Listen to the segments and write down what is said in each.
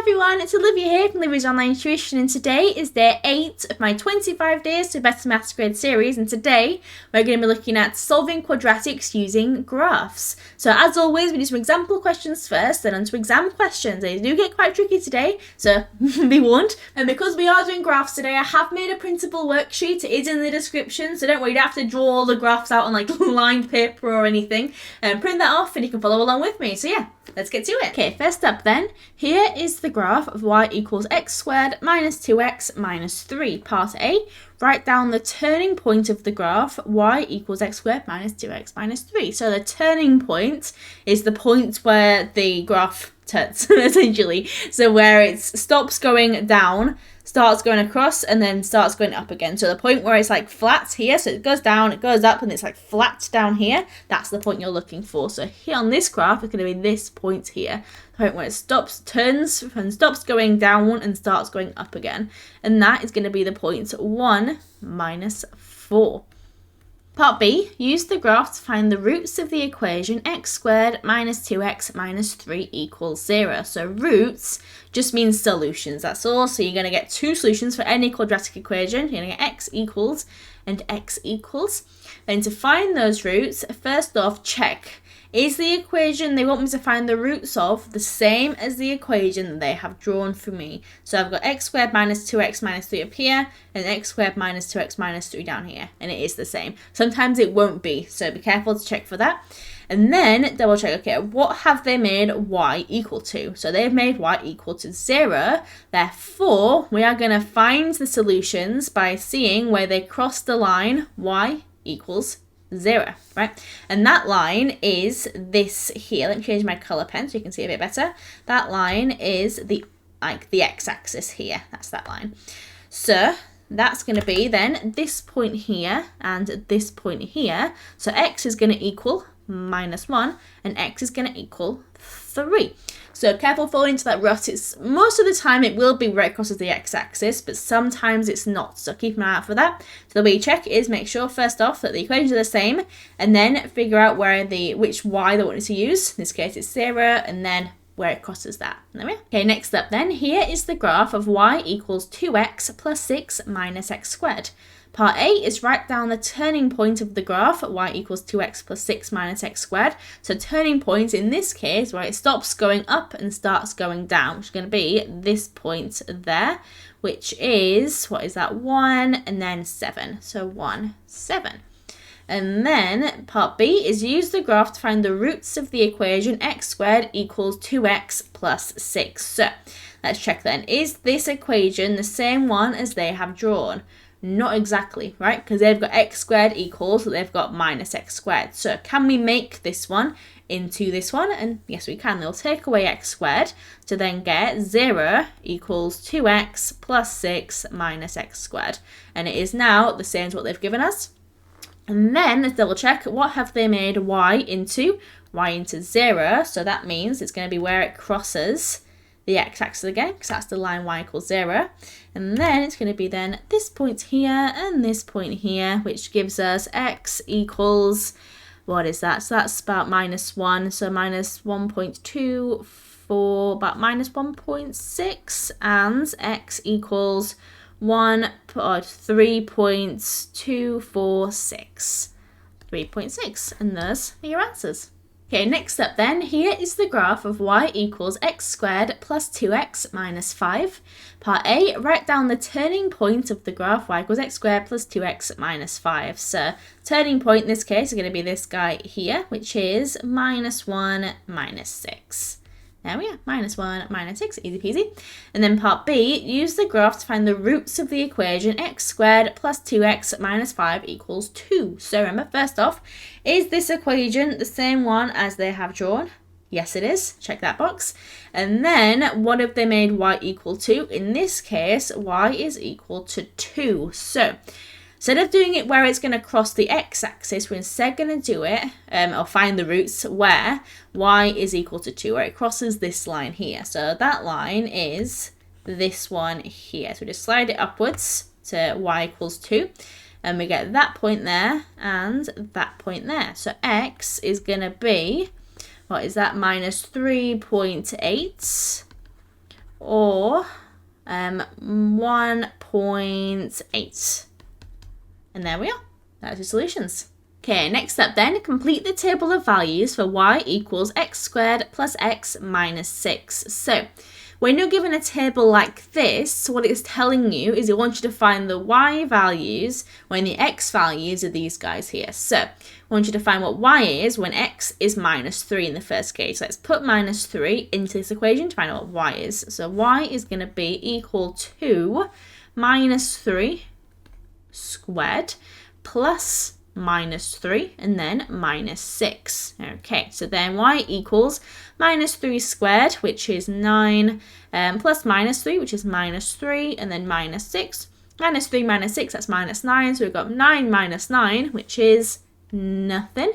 everyone, it's Olivia here from Olivia's Online Tuition, and today is day 8 of my 25 Days to Better Maths Grade series, and today we're going to be looking at solving quadratics using graphs. So as always, we do some example questions first, then onto exam questions. They do get quite tricky today, so be warned. And because we are doing graphs today, I have made a printable worksheet. It is in the description, so don't worry, you don't have to draw all the graphs out on like lined paper or anything. Print that off and you can follow along with me. So yeah, let's get to it. Okay, first up then, here is the graph of y equals x squared minus 2x minus 3. Part A, write down the turning point of the graph y equals x squared minus 2x minus 3. So the turning point is the point where the graph turns, essentially. So where it stops going down, starts going across, and then starts going up again. So the point where it's like flat here, so it goes down, it goes up, and it's like flat down here, that's the point you're looking for. So here on this graph, it's going to be this point here, the point where it stops, turns, and stops going down and starts going up again. And that is going to be the point 1 minus 4. Part B, use the graph to find the roots of the equation x squared minus 2x minus 3 equals 0. So roots just means solutions, that's all. So you're going to get two solutions for any quadratic equation. You're going to get x equals and x equals. Then to find those roots, first off, check. Is the equation they want me to find the roots of the same as the equation that they have drawn for me? So I've got x squared minus 2x minus 3 up here and x squared minus 2x minus 3 down here, and it is the same. Sometimes it won't be, so be careful to check for that. And then double check, okay, what have they made y equal to? So they've made y equal to 0. Therefore, we are going to find the solutions by seeing where they cross the line y equals 0, right? And that line is this here. Let me change my color pen so you can see a bit better. That line is the x-axis here. That's that line. So that's going to be then this point here and this point here. So x is going to equal minus 1 and x is going to equal 3. So careful falling into that rut. It's most of the time it will be right across the x-axis, but sometimes it's not. So keep an eye out for that. So the way you check is make sure first off that the equations are the same, and then figure out where which y they want you to use. In this case it's 0, and then where it crosses that. There we are. Okay, next up then, here is the graph of y equals 2x plus 6 minus x squared. Part A is write down the turning point of the graph at y equals 2x plus 6 minus x squared. So turning point in this case, where it stops going up and starts going down, which is going to be this point there, which is, what is that, 1 and then 7. So 1, 7. And then part B is use the graph to find the roots of the equation x squared equals 2x plus 6. So let's check then. Is this equation the same one as they have drawn? Not exactly, right? Because they've got x squared equals, so they've got minus x squared. So can we make this one into this one? And yes, we can. They'll take away x squared to then get 0 equals 2x plus 6 minus x squared. And it is now the same as what they've given us. And then let's double check, what have they made y into? Y into 0. So that means it's going to be where it crosses the x-axis again, because that's the line y equals 0. And then it's going to be then this point here and this point here, which gives us x equals, what is that? So that's about minus 1, so minus 1.24, about minus 1.6, and x equals 3.246. 3.6, and those are your answers. Okay, next up then, here is the graph of y equals x squared plus 2x minus 5. Part A, write down the turning point of the graph y equals x squared plus 2x minus 5. So turning point in this case is going to be this guy here, which is minus 1 minus 6. There we are, minus 1, minus 6, easy peasy. And then part B, use the graph to find the roots of the equation x squared plus 2x minus 5 equals 2. So remember, first off, is this equation the same one as they have drawn? Yes, it is. Check that box. And then what have they made y equal to? In this case, y is equal to 2. So instead of doing it where it's going to cross the x-axis, we're instead going to do it, or find the roots where y is equal to 2, where it crosses this line here. So that line is this one here. So we just slide it upwards to y equals 2, and we get that point there and that point there. So x is going to be, what is that, minus 3.8 or 1.8. And there we are. That's your solutions. Okay, next up then, complete the table of values for y equals x squared plus x minus 6. So, when you're given a table like this, what it's telling you is it wants you to find the y values when the x values are these guys here. So, I want you to find what y is when x is minus 3 in the first case. Let's put minus 3 into this equation to find out what y is. So, y is going to be equal to minus 3 squared plus minus 3 and then minus 6. Okay, so then y equals minus 3 squared, which is 9, plus minus 3, which is minus 3, and then minus 6. Minus 3 minus 6, that's minus 9. So we've got 9 minus 9, which is nothing.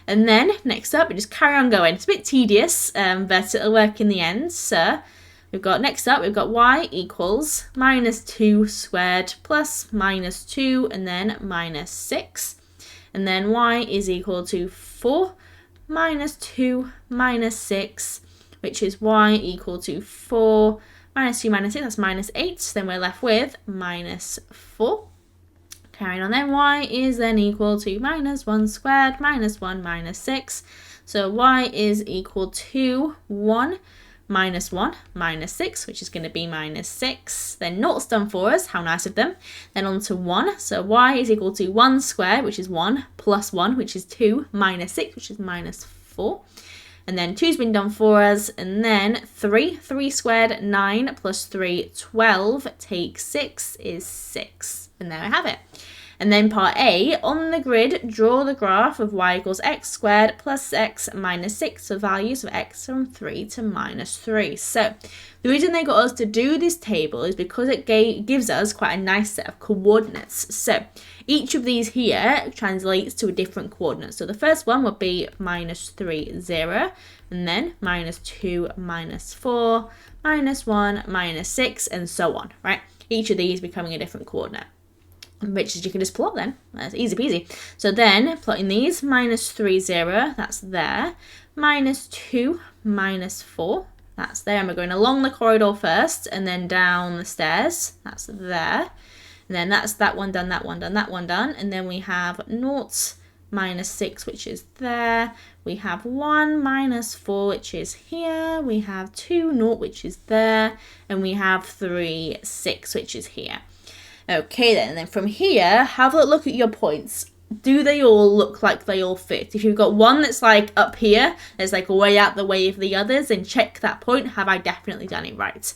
And then next up, we just carry on going. It's a bit tedious, but it'll work in the end. So we've got next up, we've got y equals minus 2 squared plus minus 2 and then minus 6. And then y is equal to 4 minus 2 minus 6, which is y equal to 4 minus 2 minus 6, that's minus 8. Then we're left with minus 4. Carrying on then, y is then equal to minus 1 squared minus 1 minus 6. So y is equal to 1 minus 1 minus 6, which is going to be minus 6. Then naught's done for us. How nice of them. Then on to 1. So y is equal to 1 squared, which is 1, plus 1, which is 2, minus 6, which is minus 4. And then 2's been done for us. And then 3. 3 squared, 9, plus 3, 12. Take 6 is 6. And there we have it. And then part A, on the grid, draw the graph of y equals x squared plus x minus 6, so values of x from 3 to minus 3. So the reason they got us to do this table is because it gives us quite a nice set of coordinates. So each of these here translates to a different coordinate. So the first one would be minus 3, 0, and then minus 2, minus 4, minus 1, minus 6, and so on, right? Each of these becoming a different coordinate, which is you can just plot then. That's easy peasy. So then plotting these, minus 3, 0, that's there. Minus 2, minus 4, that's there. And we're going along the corridor first and then down the stairs. That's there. And then that's that one done, that one done, that one done. And then we have 0, minus 6, which is there. We have 1, minus 4, which is here. We have 2, 0, which is there. And we have 3, 6, which is here. Okay then, and then from here, have a look at your points. Do they all look like they all fit? If you've got one that's like up here, that's like way out the way of the others, then check that point. Have I definitely done it right?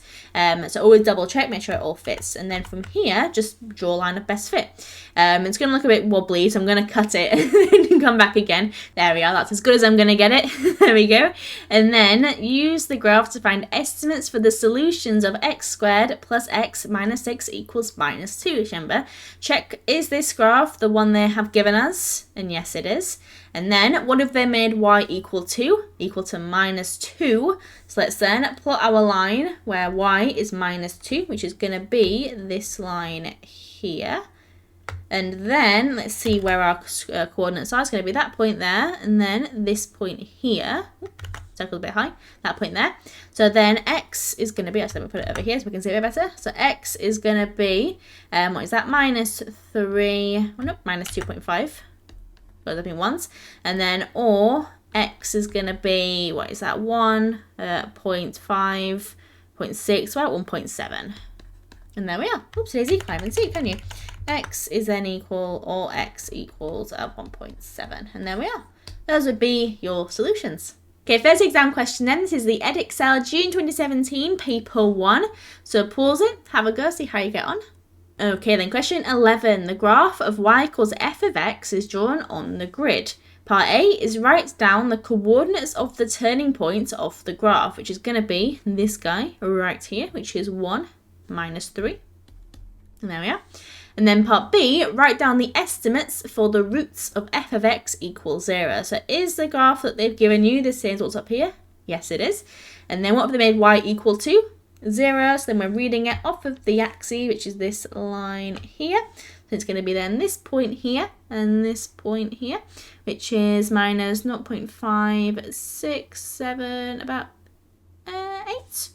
So always double check, make sure it all fits. And then from here, just draw a line of best fit. It's going to look a bit wobbly, so I'm going to cut it and come back again. There we are, that's as good as I'm going to get it. There we go. And then use the graph to find estimates for the solutions of x squared plus x minus 6 equals minus 2. Remember, check, is this graph the one they have given us? And yes, it is. And then what have they made y equal to? Equal to minus 2. So let's then plot our line where y is minus 2, which is going to be this line here. And then let's see where our coordinates are. It's going to be that point there, and then this point here. Circle a bit high, that point there. So then x is going to be, actually let me put it over here so we can see it a bit better. So x is going to be, what is that? Minus 3, oh no, minus 2.5. Goes up in ones. And then, or x is going to be, what is that? 1, 0.5, 0.6, about 1.7. And there we are. Oops, daisy, can't even see it, can you? X is then equal, or x equals 1.7. And there we are. Those would be your solutions. Okay, first exam question then. This is the Edexcel June 2017, paper 1. So pause it, have a go, see how you get on. Okay, then question 11. The graph of y equals f of x is drawn on the grid. Part A is write down the coordinates of the turning point of the graph, which is going to be this guy right here, which is 1, minus 3. And there we are. And then part B, write down the estimates for the roots of f of x equals 0. So is the graph that they've given you the same as what's up here? Yes, it is. And then what have they made y equal to? 0. So then we're reading it off of the axis, which is this line here. So it's going to be then this point here and this point here, which is minus 0.5, 6, 7, about 8.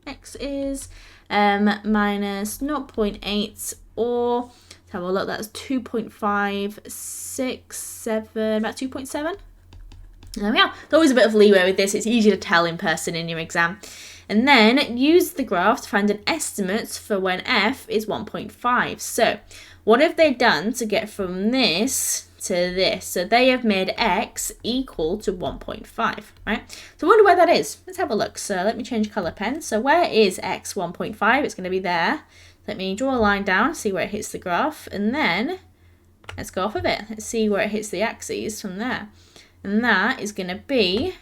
x is minus 0.8, or let's have a look, that's 2.567, about 2.7. There we are. There's always a bit of leeway with this. It's easy to tell in person in your exam. And then use the graph to find an estimate for when f is 1.5. So what have they done to get from this to this? So they have made x equal to 1.5, right? So I wonder where that is. Let's have a look. So let me change colour pen. So where is x 1.5? It's going to be there. Let me draw a line down, see where it hits the graph, and then let's go off of it. Let's see where it hits the axes from there. And that is going to be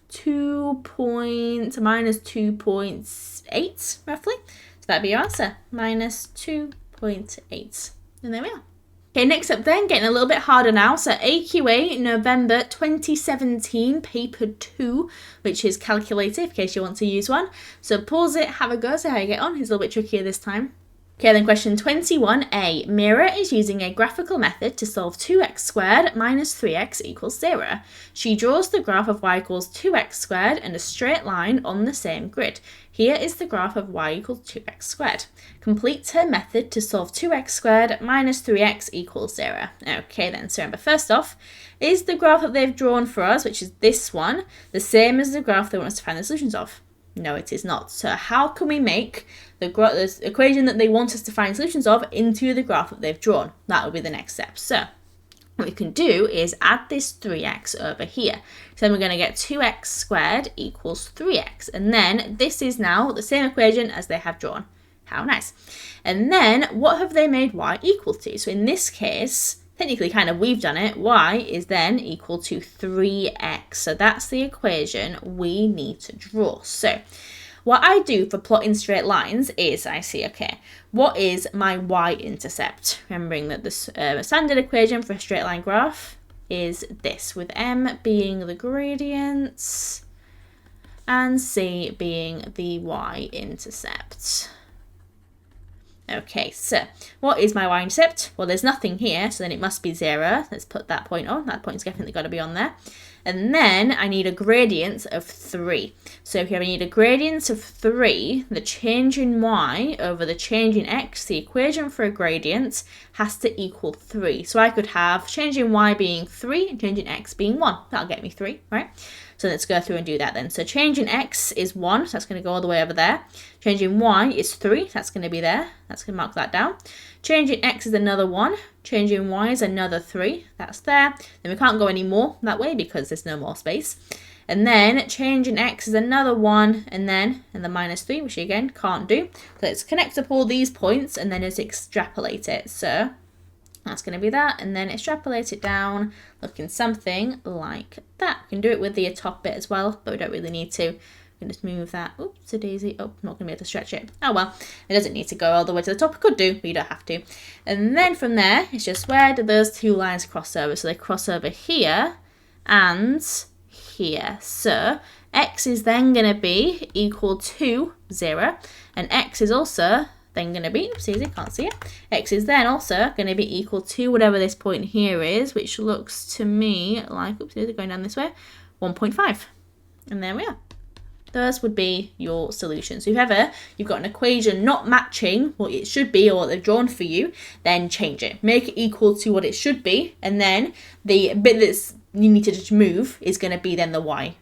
minus 2.8 roughly. So that'd be your answer, minus 2.8. And there we are. Okay, next up then, getting a little bit harder now. So AQA November 2017, paper 2, which is calculator, in case you want to use one. So pause it, have a go, see how you get on. It's a little bit trickier this time. Okay, then question 21a. Mira is using a graphical method to solve 2x squared minus 3x equals 0. She draws the graph of y equals 2x squared and a straight line on the same grid. Here is the graph of y equals 2x squared. Complete her method to solve 2x squared minus 3x equals 0. Okay then, so remember, first off, is the graph that they've drawn for us, which is this one, the same as the graph they want us to find the solutions of? No, it is not. So how can we make the equation that they want us to find solutions of into the graph that they've drawn? That will be the next step. So what we can do is add this 3x over here. So then we're going to get 2x squared equals 3x. And then this is now the same equation as they have drawn. How nice. And then what have they made y equal to? So in this case, technically kind of we've done it, y is then equal to 3x. So that's the equation we need to draw. So what I do for plotting straight lines is I see, okay, what is my y-intercept? Remembering that the standard equation for a straight line graph is this, with m being the gradient and c being the y-intercept. Okay, so what is my y-intercept? Well, there's nothing here, so then it must be 0. Let's put that point on. That point's definitely got to be on there. And then I need a gradient of 3. So here I need a gradient of 3, the change in y over the change in x, the equation for a gradient has to equal 3. So I could have change in y being 3 and change in x being 1. That'll get me 3, right? So let's go through and do that then. So change in x is 1, so that's going to go all the way over there. Change in y is 3, that's going to be there. That's going to mark that down. Change in x is another 1. Change in y is another 3. That's there. Then we can't go any more that way because there's no more space. And then change in x is another 1, and the minus 3, which again can't do. So let's connect up all these points and then just extrapolate it. So that's going to be that, and then extrapolate it down, looking something like that. We can do it with the top bit as well, but we don't really need to. We can just move that. Oops, a daisy. Oh, I'm not going to be able to stretch it. Oh well, it doesn't need to go all the way to the top. It could do, but you don't have to. And then from there, it's just where do those two lines cross over? So they cross over here and here. So x is then going to be equal to 0, and x is also then going to be, oops, easy, can't see it. X is then also going to be equal to whatever this point here is, which looks to me like, oops, they're going down this way, 1.5. And there we are. Those would be your solutions. So if ever you've got an equation not matching what it should be or what they've drawn for you, then change it. Make it equal to what it should be, and then the bit that's you need to just move is going to be then the y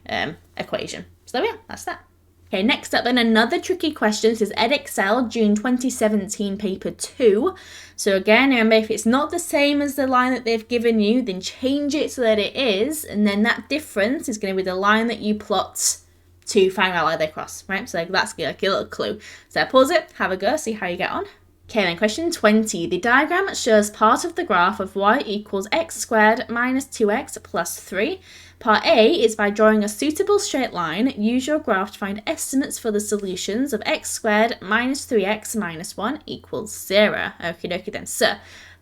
equation. So there we are, that's that. Okay, next up then another tricky question. This is Edexcel, June 2017, paper 2. So again, remember, if it's not the same as the line that they've given you, then change it so that it is, and then that difference is going to be the line that you plot to find out where they cross, right? So that's like a little clue. So pause it, have a go, see how you get on. Okay, then question 20. The diagram shows part of the graph of y equals x squared minus 2x plus 3. Part A is by drawing a suitable straight line, use your graph to find estimates for the solutions of x squared minus 3x minus 1 equals 0. Okie dokie then. So,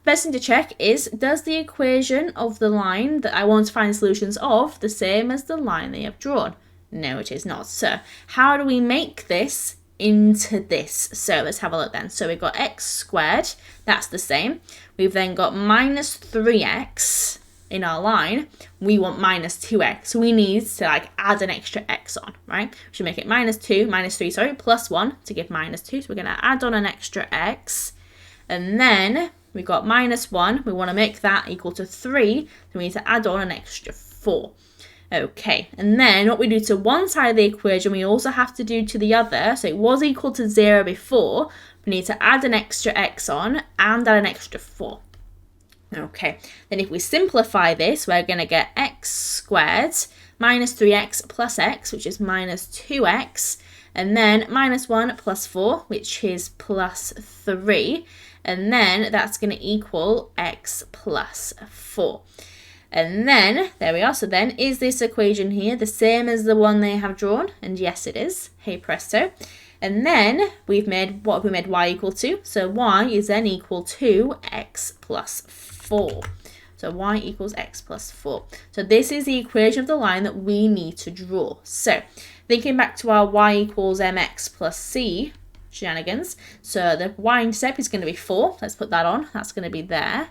first thing to check is, does the equation of the line that I want to find the solutions of the same as the line they have drawn? No, it is not. So, how do we make this into this? So let's have a look then. So we've got x squared, that's the same. We've then got minus 3x in our line, we want minus 2x. So we need to like add an extra x on, right? We should make it minus 3, plus 1 to give minus 2. So we're going to add on an extra x. And then we've got minus 1. We want to make that equal to 3. So we need to add on an extra 4. Okay, and then what we do to one side of the equation, we also have to do to the other. So it was equal to 0 before. We need to add an extra x on and add an extra 4. Okay, then if we simplify this, we're going to get x squared minus 3x plus x, which is minus 2x, and then minus 1 plus 4, which is plus 3, and then that's going to equal x plus 4. And then, there we are. So then, is this equation here the same as the one they have drawn? And yes, it is. Hey presto. And then, we've made, what have we made y equal to? So y is then equal to x plus 4. So y equals x plus 4. So this is the equation of the line that we need to draw. So, thinking back to our y equals mx plus c shenanigans. So the y-intercept is going to be 4. Let's put that on. That's going to be there.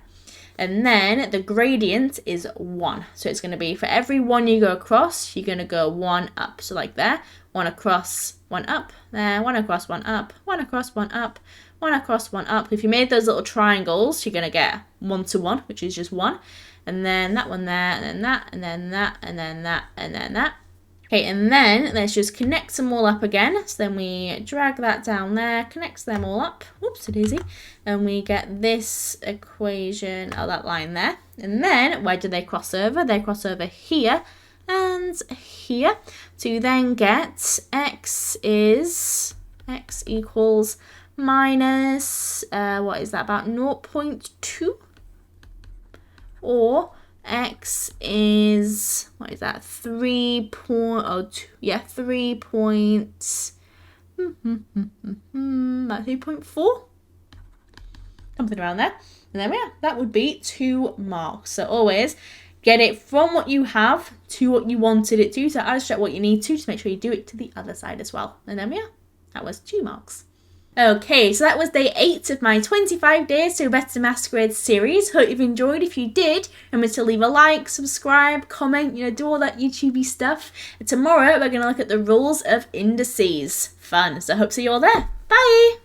And then the gradient is 1. So it's going to be for every 1 you go across, you're going to go 1 up. So like there, 1 across, 1 up, there, 1 across, 1 up, 1 across, 1 up, 1 across, 1 up. If you made those little triangles, you're going to get 1 to 1, which is just 1. And then that one there, and then that, and then that, and then that, and then that. Okay, and then let's just connect them all up again. So then we drag that down there, connects them all up. Whoops-a-daisy. And we get this equation, oh, that line there. And then where do they cross over? They cross over here and here to then get x equals minus, what is that, about 0.2? Or x is, what is that, 3.02, yeah, 3.4, something around there. And there we are. That would be 2 marks. So always get it from what you have to what you wanted it to. So add check what you need to, just make sure you do it to the other side as well. And then we are. That was 2 marks. Okay, so that was day 8 of my 25 days to a better maths grade series. Hope you've enjoyed. If you did, remember to leave a like, subscribe, comment, do all that YouTubey stuff. And tomorrow we're going to look at the rules of indices. Fun. So I hope to see you all there. Bye!